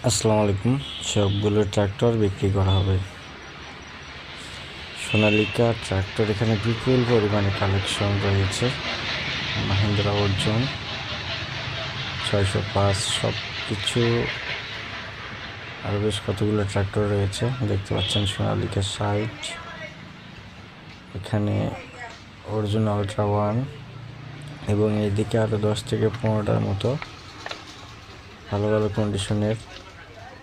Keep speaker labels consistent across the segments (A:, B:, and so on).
A: আসসালামু আলাইকুম। সবগুলো ট্রাক্টর বিক্রি করা হবে। সোনালিকা ট্রাক্টর এখানে বিপুল পরিমাণে কালেকশন রয়েছে। মাহিন্দ্রা অর্জুন 605 সব কিছু আরও বেশ কতগুলো ট্রাক্টর রয়েছে দেখতে পাচ্ছেন। সোনালিকা 60, এখানে অর্জুন আলট্রা 1 এবং এইদিকে আরও 10 থেকে 15টার মতো ভালো ভালো কন্ডিশনের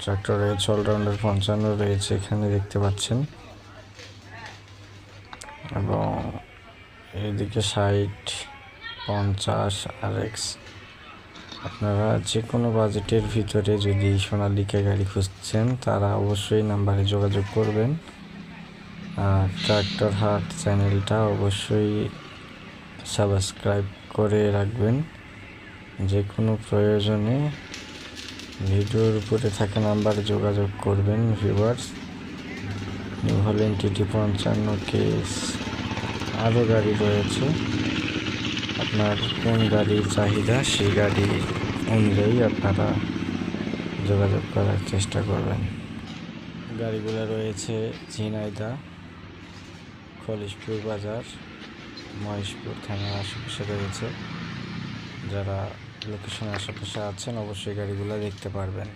A: ট্রাক্টর রয়েছে। অলরাউন্ডার 55 রয়েছে এখানে দেখতে পাচ্ছেন, এবং এইদিকে 60, 50 RX। আপনারা যে কোনো বাজেটের ভিতরে যদি সোনালিকা গাড়ি খুঁজছেন তারা অবশ্যই নাম্বারে যোগাযোগ করবেন। আর ট্রাক্টর হাট চ্যানেলটা অবশ্যই সাবস্ক্রাইব করে রাখবেন। যে কোনো প্রয়োজনে ভিডিওর উপরে থাকা নাম্বারে যোগাযোগ করবেন। ভিউয়ার্স, নিউ হল্যান্ড TT 55 কেস আরও গাড়ি রয়েছে। আপনার কোন গাড়ির চাহিদা সেই গাড়ি অনুযায়ী আপনারা যোগাযোগ করার চেষ্টা করবেন। গাড়িগুলো রয়েছে ঝিনাইদহ, খলিশপুর বাজার, মহেশপুর থানার আশেপাশে রয়েছে। যারা লোকেশনের আশেপাশে আছেন অবশ্যই গাড়িগুলো দেখতে পারবেন।